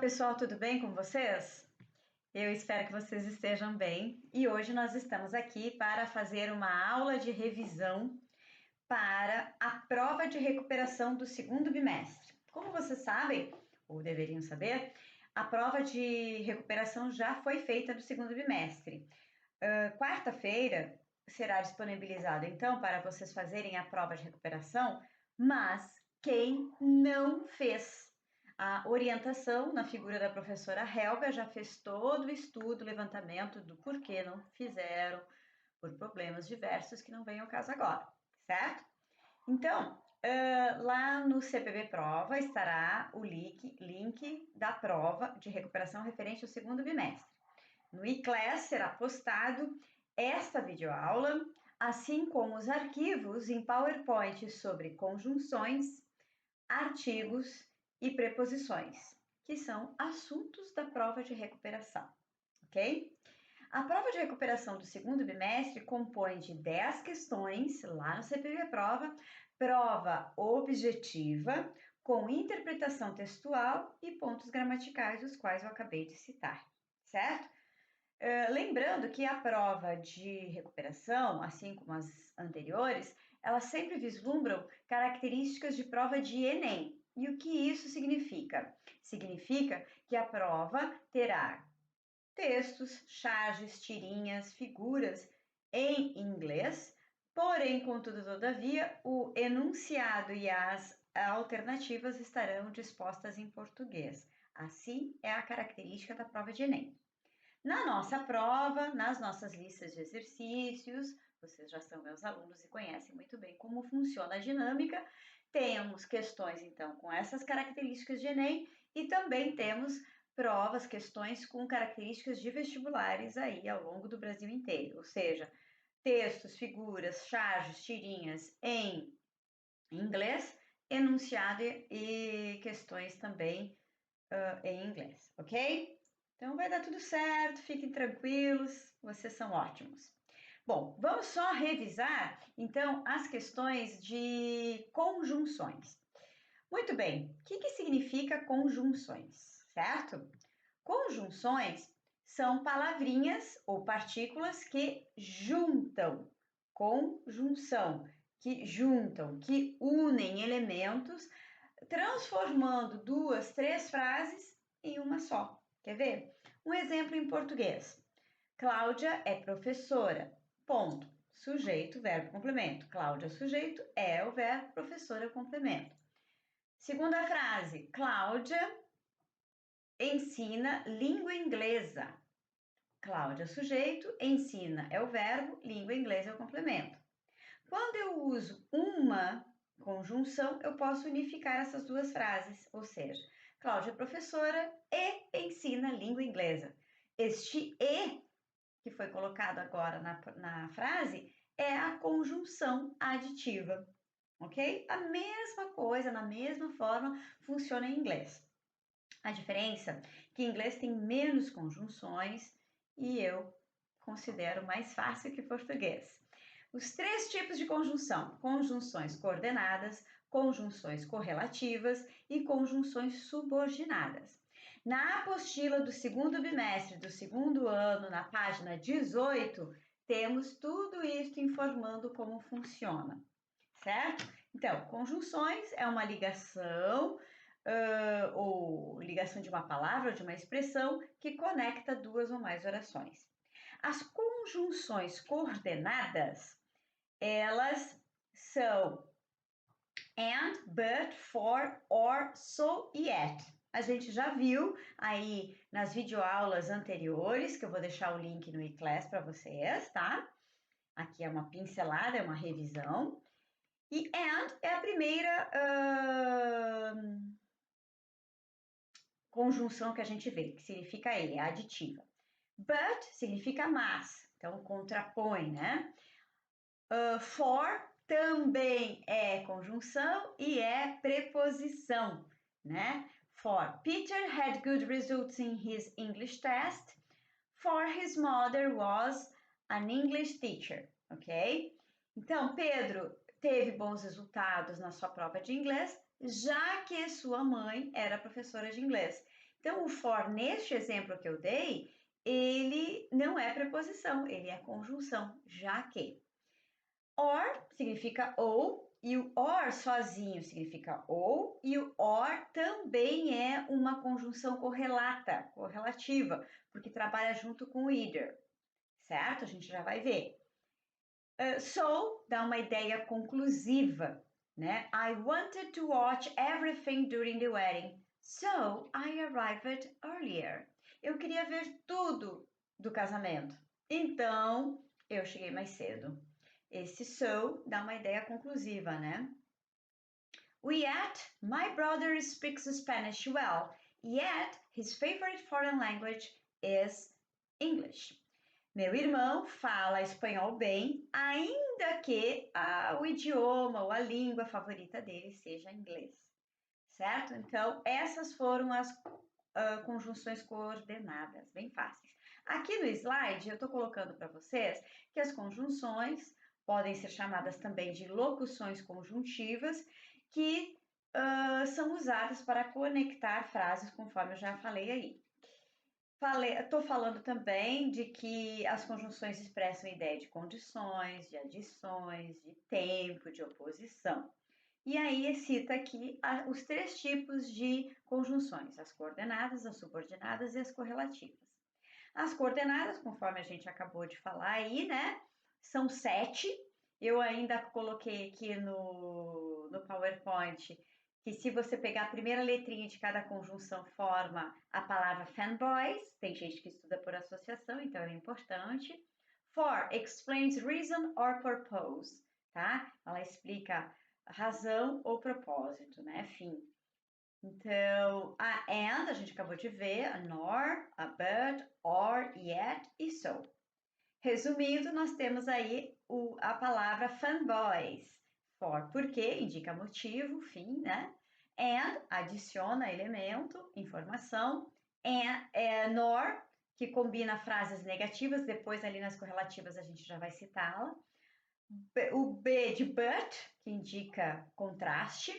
pessoal, tudo bem com vocês? Eu espero que vocês estejam bem e hoje nós estamos aqui para fazer uma aula de revisão para a prova de recuperação do segundo bimestre. Como vocês sabem, ou deveriam saber, a prova de recuperação já foi feita do segundo bimestre. Quarta-feira será disponibilizado então para vocês fazerem a prova de recuperação, mas quem não fez a orientação na figura da professora Helga já fez todo o estudo, levantamento do porquê não fizeram, por problemas diversos que não vem ao caso agora, certo? Então, lá no CPB Prova estará o link da prova de recuperação referente ao segundo bimestre. No iClass será postado esta videoaula, assim como os arquivos em PowerPoint sobre conjunções, artigos e preposições, que são assuntos da prova de recuperação, ok? A prova de recuperação do segundo bimestre compõe de 10 questões, lá no CPB Prova, prova objetiva, com interpretação textual e pontos gramaticais, os quais eu acabei de citar, certo? Lembrando que a prova de recuperação, assim como as anteriores, elas sempre vislumbram características de prova de Enem. E o que isso significa? Significa que a prova terá textos, charges, tirinhas, figuras em inglês, porém, contudo, todavia, o enunciado e as alternativas estarão dispostas em português. Assim é a característica da prova de Enem. Na nossa prova, nas nossas listas de exercícios, vocês já são meus alunos e conhecem muito bem como funciona a dinâmica. Temos questões, então, com essas características de Enem e também temos provas, questões com características de vestibulares aí ao longo do Brasil inteiro, ou seja, textos, figuras, charges, tirinhas em inglês, enunciado e questões também em inglês, ok? Então vai dar tudo certo, fiquem tranquilos, vocês são ótimos. Bom, vamos só revisar então as questões de conjunções. Muito bem, o que significa conjunções, certo? Conjunções são palavrinhas ou partículas que juntam, conjunção, que juntam, que unem elementos, transformando duas, três frases em uma só. Quer ver? Um exemplo em português. Cláudia é professora. Ponto. Sujeito, verbo, complemento. Cláudia, sujeito, é o verbo, professora, complemento. Segunda frase. Cláudia ensina língua inglesa. Cláudia, sujeito, ensina é o verbo, língua inglesa é o complemento. Quando eu uso uma conjunção, eu posso unificar essas duas frases, ou seja, Cláudia é professora e ensina língua inglesa. Este e, que foi colocado agora na frase, é a conjunção aditiva, ok? A mesma coisa, na mesma forma, funciona em inglês. A diferença é que em inglês tem menos conjunções e eu considero mais fácil que português. Os três tipos de conjunção: conjunções coordenadas, conjunções correlativas e conjunções subordinadas. Na apostila do segundo bimestre do segundo ano, na página 18, temos tudo isso informando como funciona, certo? Então, conjunções é uma ligação ou ligação de uma palavra ou de uma expressão que conecta duas ou mais orações. As conjunções coordenadas, elas são and, but, for, or, so e yet. A gente já viu aí nas videoaulas anteriores, que eu vou deixar o link no iClass para vocês, tá? Aqui é uma pincelada, é uma revisão. E and é a primeira conjunção que a gente vê, que significa ele, é aditiva. But significa mas, então contrapõe, né? For também é conjunção e é preposição, né? For Peter had good results in his English test. For his mother was an English teacher, ok? Então, Pedro teve bons resultados na sua prova de inglês, já que sua mãe era professora de inglês. Então, o for, neste exemplo que eu dei, ele não é preposição, ele é conjunção, já que or significa ou, e o or sozinho significa ou, e o or também é uma conjunção correlata, correlativa, porque trabalha junto com o either, certo? A gente já vai ver. So dá uma ideia conclusiva, né? I wanted to watch everything during the wedding, so I arrived earlier. Eu queria ver tudo do casamento, então eu cheguei mais cedo. Esse so dá uma ideia conclusiva, né? Yet, my brother speaks Spanish well, yet his favorite foreign language is English. Meu irmão fala espanhol bem, ainda que o idioma ou a língua favorita dele seja inglês, certo? Então, essas foram as conjunções coordenadas, bem fáceis. Aqui no slide, eu estou colocando para vocês que as conjunções podem ser chamadas também de locuções conjuntivas, que são usadas para conectar frases, conforme eu já falei aí. Estou falando também de que as conjunções expressam a ideia de condições, de adições, de tempo, de oposição. E aí cita aqui os 3 tipos de conjunções: as coordenadas, as subordinadas e as correlativas. As coordenadas, conforme a gente acabou de falar aí, né, são 7. Eu ainda coloquei aqui no PowerPoint que se você pegar a primeira letrinha de cada conjunção forma a palavra fanboys. Tem gente que estuda por associação, então é importante. For explains reason or purpose, tá? Ela explica razão ou propósito, né? Fim. Então, a and, a gente acabou de ver, a nor, a but, or, yet e so. Resumindo, nós temos aí a palavra fanboys. For, porque, indica motivo, fim, né? And, adiciona elemento, informação. Nor, que combina frases negativas, depois ali nas correlativas a gente já vai citá-la. O B de but, que indica contraste.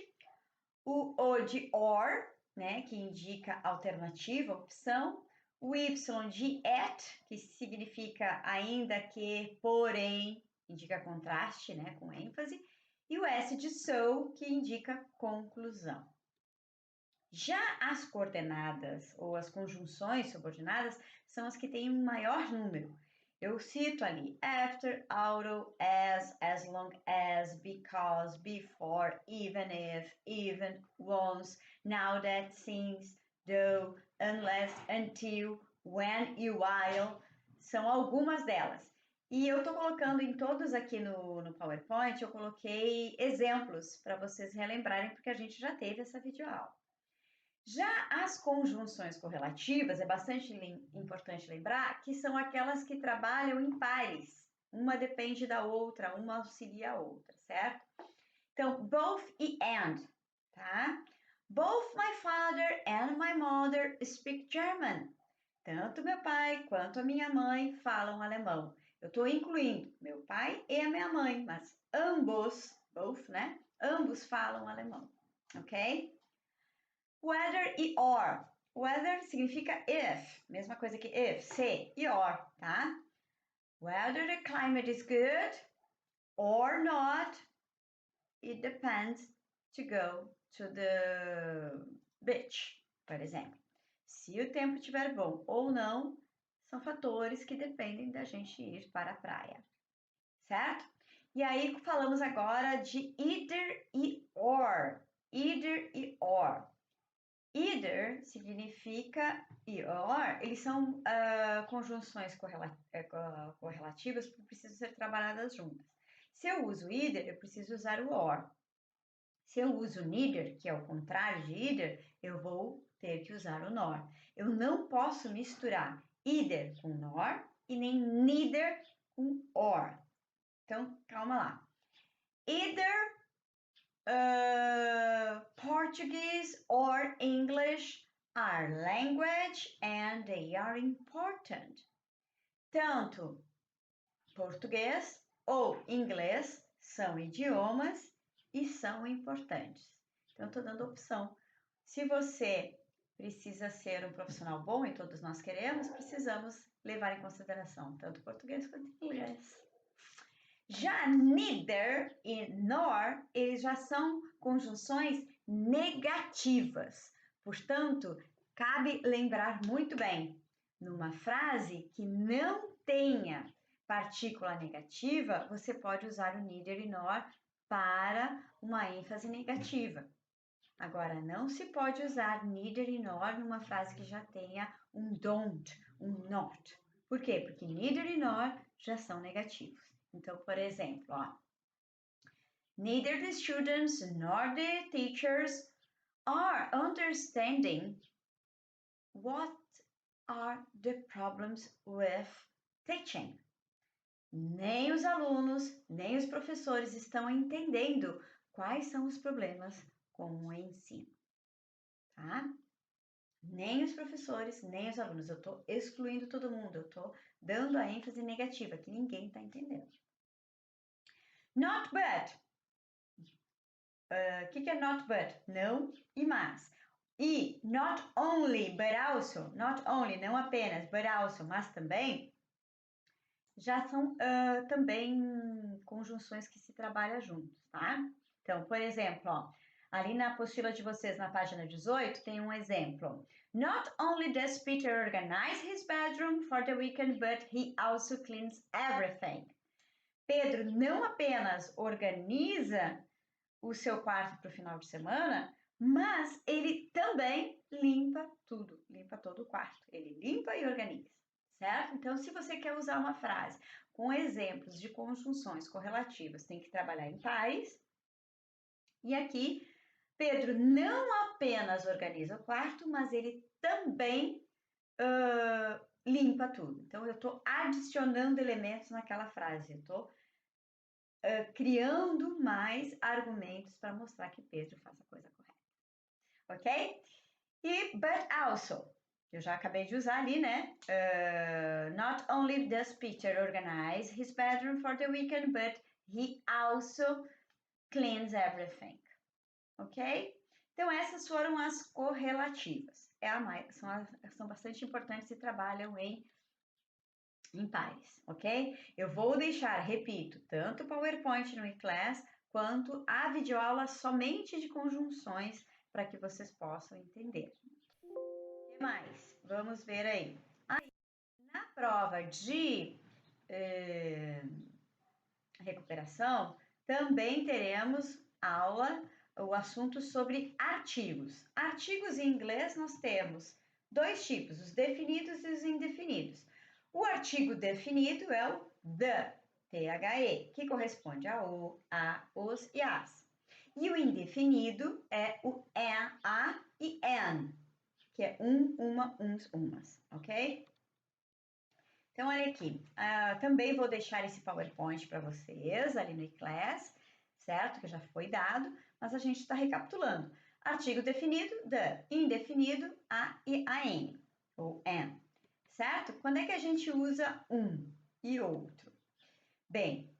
O de or, né, que indica alternativa, opção. O Y de at, que significa ainda que, porém, indica contraste, né, com ênfase. E o S de so, que indica conclusão. Já as coordenadas ou as conjunções subordinadas são as que têm um maior número. Eu cito ali after, although, as long as, because, before, even if, even, once, now that, since, though, unless, until, when e while. São algumas delas. E eu estou colocando em todos aqui no PowerPoint, eu coloquei exemplos para vocês relembrarem, porque a gente já teve essa videoaula. Já as conjunções correlativas, é bastante importante lembrar que são aquelas que trabalham em pares. Uma depende da outra, uma auxilia a outra, certo? Então, both e and, tá? Both my father and my mother speak German. Tanto meu pai quanto a minha mãe falam alemão. Eu estou incluindo meu pai e a minha mãe, mas ambos, both, né? Ambos falam alemão, ok? Whether e or. Whether significa if, mesma coisa que if, se e or, tá? Whether the climate is good or not, it depends to go to the beach, por exemplo. Se o tempo estiver bom ou não, são fatores que dependem da gente ir para a praia, certo? E aí falamos agora de either e or. Either e or. Either significa e or, eles são conjunções correlativas que precisam ser trabalhadas juntas. Se eu uso either, eu preciso usar o or. Se eu uso neither, que é o contrário de either, eu vou ter que usar o nor. Eu não posso misturar either com nor e nem neither com or. Então, calma lá. Either Portuguese or English are language and they are important. Tanto português ou inglês são idiomas e são importantes. Então, estou dando opção. Se você precisa ser um profissional bom, e todos nós queremos, precisamos levar em consideração tanto português quanto inglês. Já neither e nor, eles já são conjunções negativas. Portanto, cabe lembrar muito bem, numa frase que não tenha partícula negativa, você pode usar o neither e nor para uma ênfase negativa. Agora, não se pode usar neither e nor numa frase que já tenha um don't, um not. Por quê? Porque neither e nor já são negativos. Então, por exemplo, ó, neither the students nor the teachers are understanding what are the problems with teaching. Nem os alunos, nem os professores estão entendendo quais são os problemas com o ensino, tá? Nem os professores, nem os alunos. Eu estou excluindo todo mundo, eu estou dando a ênfase negativa, que ninguém está entendendo. Not but. O que é not but? Não e mas. E not only, but also. Not only, não apenas, but also, mas também. Já são também conjunções que se trabalham juntos, tá? Então, por exemplo, ó, ali na apostila de vocês, na página 18, tem um exemplo. Not only does Peter organize his bedroom for the weekend, but he also cleans everything. Pedro não apenas organiza o seu quarto para o final de semana, mas ele também limpa tudo, limpa todo o quarto. Ele limpa e organiza, certo? Então, se você quer usar uma frase com exemplos de conjunções correlativas, tem que trabalhar em pares. E aqui, Pedro não apenas organiza o quarto, mas ele também limpa tudo. Então, eu estou adicionando elementos naquela frase. Eu estou criando mais argumentos para mostrar que Pedro faz a coisa correta. Ok? E but also. Eu já acabei de usar ali, né? Not only does Peter organize his bedroom for the weekend, but he also cleans everything. Ok? Então, essas foram as correlativas. São bastante importantes e trabalham em pares, ok? Eu vou deixar, repito, tanto o PowerPoint no eClass, quanto a videoaula somente de conjunções, para que vocês possam entender. O que mais? Vamos ver aí. Na prova de recuperação, também teremos aula, o assunto sobre artigos. Artigos em inglês nós temos dois tipos, os definidos e os indefinidos. O artigo definido é o the, T-H-E, que corresponde a o, a, os e as. E o indefinido é o an, a e an, que é um, uma, uns, umas, ok? Então, olha aqui, também vou deixar esse PowerPoint para vocês ali no eClass, certo? Que já foi dado, mas a gente está recapitulando. Artigo definido, the, indefinido, a e an, ou an, certo? Quando é que a gente usa um e outro? Bem,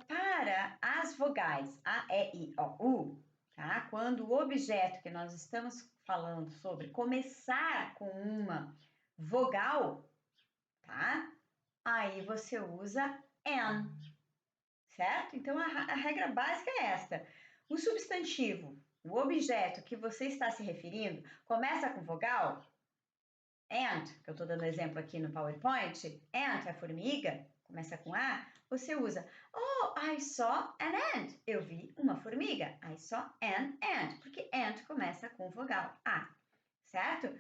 para as vogais A, E, I, O, U, tá? Quando o objeto que nós estamos falando sobre começar com uma vogal, tá? Aí você usa an, certo? Então, a regra básica é esta. O substantivo, o objeto que você está se referindo, começa com vogal, ant, que eu estou dando exemplo aqui no PowerPoint, ant é a formiga, começa com A, você usa, oh, I saw an ant. Eu vi uma formiga. I saw an ant, porque ant começa com vogal A, certo?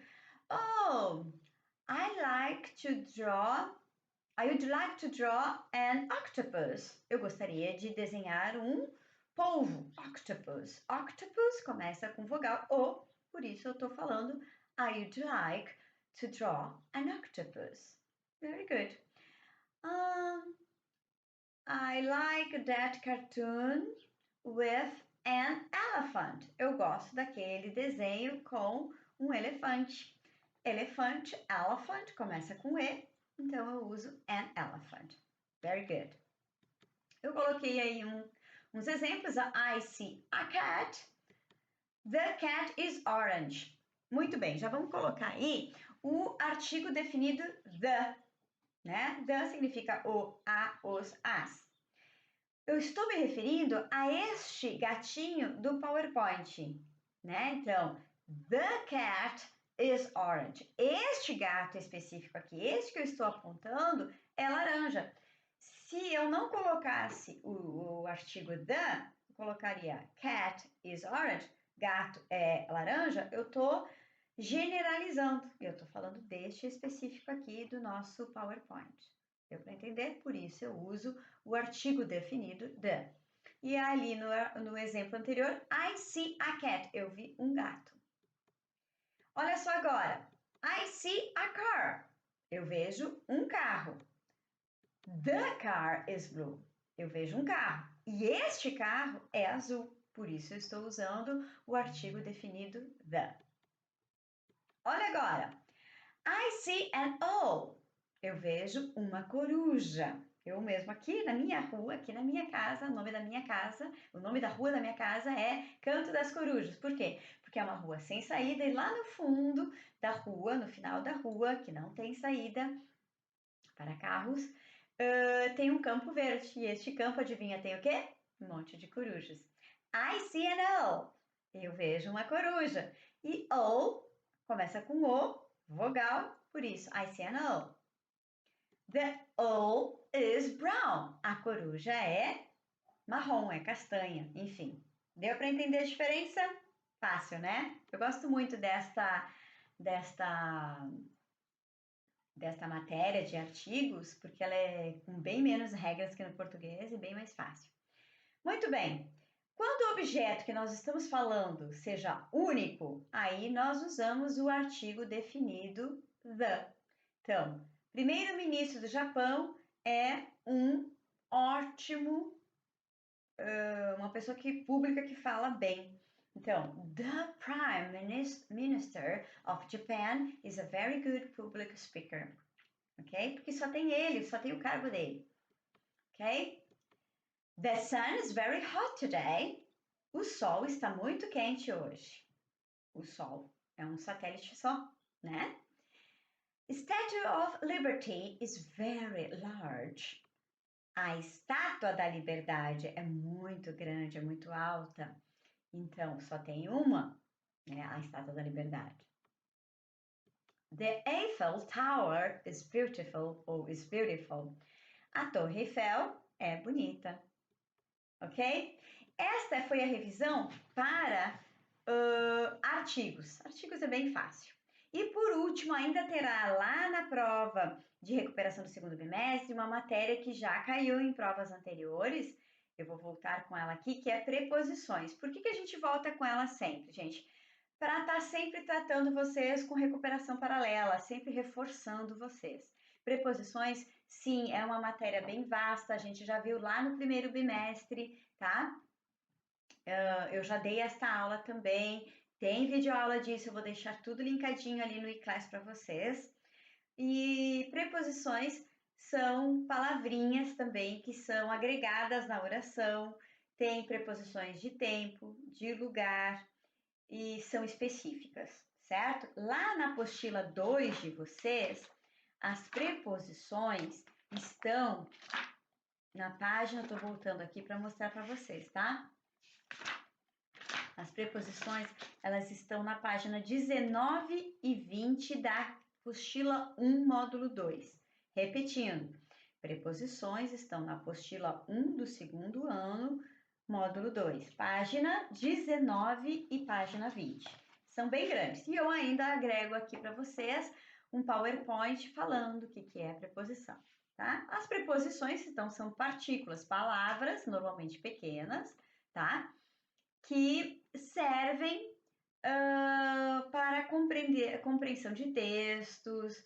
Oh, I would like to draw an octopus. Eu gostaria de desenhar um polvo. Octopus. Octopus começa com vogal O, por isso eu estou falando I would like to draw an octopus. Very good. I like that cartoon with an elephant. Eu gosto daquele desenho com um elefante. Elefante, elephant, começa com E, então eu uso an elephant. Very good. Eu coloquei aí uns exemplos. I see a cat. The cat is orange. Muito bem, já vamos colocar aí o artigo definido the, né? The significa o, a, os, as. Eu estou me referindo a este gatinho do PowerPoint, né? Então, the cat is orange. Este gato específico aqui, este que eu estou apontando, é laranja. Se eu não colocasse o artigo the, eu colocaria cat is orange, gato é laranja, eu estou generalizando. Eu estou falando deste específico aqui do nosso PowerPoint. Deu para entender? Por isso eu uso o artigo definido the. E ali no exemplo anterior, I see a cat. Eu vi um gato. Olha só agora. I see a car. Eu vejo um carro. The car is blue. Eu vejo um carro. E este carro é azul. Por isso eu estou usando o artigo definido the. Olha agora. I see an owl. Eu vejo uma coruja. Eu mesmo aqui na minha rua, aqui na minha casa, o nome da minha casa, o nome da rua da minha casa é Canto das Corujas. Por quê? Porque é uma rua sem saída e lá no fundo da rua, no final da rua, que não tem saída para carros, tem um campo verde. E este campo, adivinha, tem o quê? Um monte de corujas. I see an owl. Eu vejo uma coruja. E owl começa com O, vogal, por isso I see an owl. The owl is brown. A coruja é marrom, é castanha, enfim. Deu para entender a diferença? Fácil, né? Eu gosto muito desta matéria de artigos, porque ela é com bem menos regras que no português e bem mais fácil. Muito bem. Quando o objeto que nós estamos falando seja único, aí nós usamos o artigo definido the. Então, primeiro-ministro do Japão é um ótimo, uma pessoa pública que fala bem. Então, the Prime Minister of Japan is a very good public speaker. Ok? Porque só tem ele, só tem o cargo dele. Ok? The sun is very hot today. O sol está muito quente hoje. O sol é um satélite só, né? Statue of Liberty is very large. A estátua da liberdade é muito grande, é muito alta. Então, só tem uma, né? A estátua da liberdade. The Eiffel Tower is beautiful ou is beautiful. A Torre Eiffel é bonita. Ok? Esta foi a revisão para artigos. Artigos é bem fácil. E por último, ainda terá lá na prova de recuperação do segundo bimestre uma matéria que já caiu em provas anteriores. Eu vou voltar com ela aqui, que é preposições. Por que a gente volta com ela sempre, gente? Para estar sempre tratando vocês com recuperação paralela, sempre reforçando vocês. Preposições, sim, é uma matéria bem vasta, a gente já viu lá no primeiro bimestre, tá? Eu já dei esta aula também, tem videoaula disso, eu vou deixar tudo linkadinho ali no eClass para vocês. E preposições são palavrinhas também que são agregadas na oração, tem preposições de tempo, de lugar e são específicas, certo? Lá na apostila 2 de vocês, as preposições estão na página, estou voltando aqui para mostrar para vocês, tá? As preposições, elas estão na página 19 e 20 da apostila 1, módulo 2. Repetindo, preposições estão na apostila 1 do segundo ano, módulo 2, página 19 e página 20. São bem grandes. E eu ainda agrego aqui para vocês um PowerPoint falando o que é preposição. Tá? As preposições então são partículas, palavras, normalmente pequenas, tá? Que servem para compreensão de textos,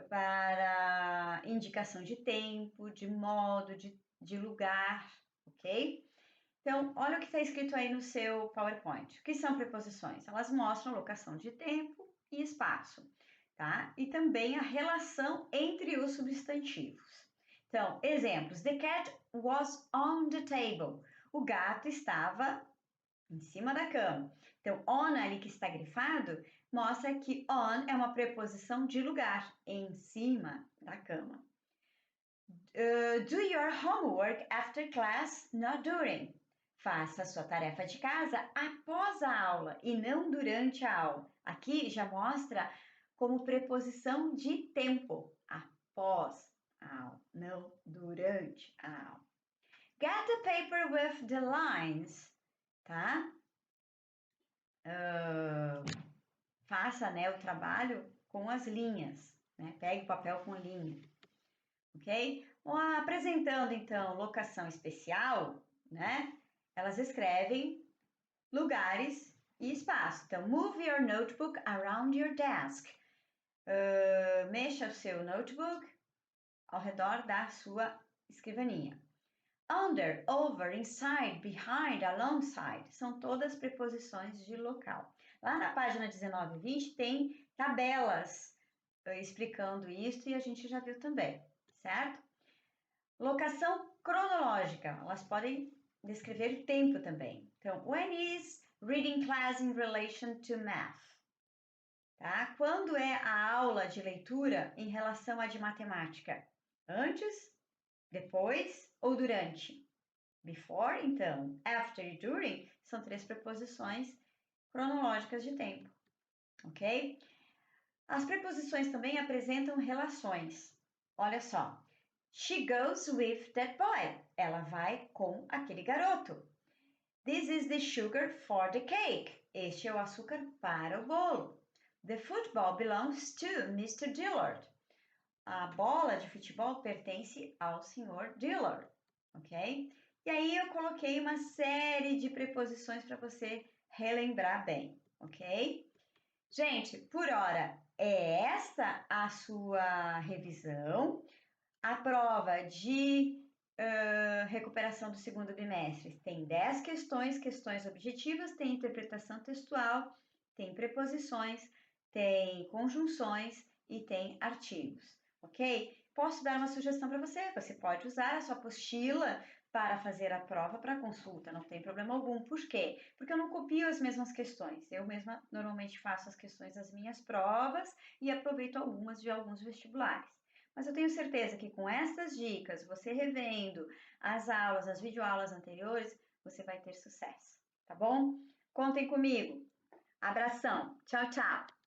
para indicação de tempo, de modo, de lugar, ok? Então, olha o que está escrito aí no seu PowerPoint. O que são preposições? Elas mostram locação de tempo e espaço, tá? E também a relação entre os substantivos. Então, exemplos. The cat was on the table. O gato estava em cima da cama. Então, on ali que está grifado, mostra que on é uma preposição de lugar, em cima da cama. Do your homework after class, not during. Faça a sua tarefa de casa após a aula e não durante a aula. Aqui já mostra como preposição de tempo, após a aula, não durante a aula. Get a paper with the lines, tá? Faça, né, o trabalho com as linhas, né? Pegue o papel com linha, ok? Apresentando, então, locação especial, né? Elas escrevem lugares e espaço. Então, move your notebook around your desk. Mexa o seu notebook ao redor da sua escrivaninha. Under, over, inside, behind, alongside. São todas preposições de local. Lá na página 19 e 20 tem tabelas explicando isso e a gente já viu também, certo? Locação cronológica. Elas podem descrever o tempo também. Então, when is reading class in relation to math? Tá? Quando é a aula de leitura em relação à de matemática? Antes, depois ou durante? Before, então, after e during são 3 preposições cronológicas de tempo, ok? As preposições também apresentam relações. Olha só. She goes with that boy. Ela vai com aquele garoto. This is the sugar for the cake. Este é o açúcar para o bolo. The football belongs to Mr. Dillard. A bola de futebol pertence ao Sr. Dillard, ok? E aí eu coloquei uma série de preposições para você relembrar bem, ok? Gente, por hora é esta a sua revisão. A prova de recuperação do segundo bimestre tem 10 questões objetivas, tem interpretação textual, tem preposições, tem conjunções e tem artigos, ok? Posso dar uma sugestão para você, você pode usar a sua apostila para fazer a prova para consulta, não tem problema algum. Por quê? Porque eu não copio as mesmas questões, eu mesma normalmente faço as questões das minhas provas e aproveito algumas de alguns vestibulares. Mas eu tenho certeza que com essas dicas, você revendo as aulas, as videoaulas anteriores, você vai ter sucesso, tá bom? Contem comigo. Abração. Tchau, tchau.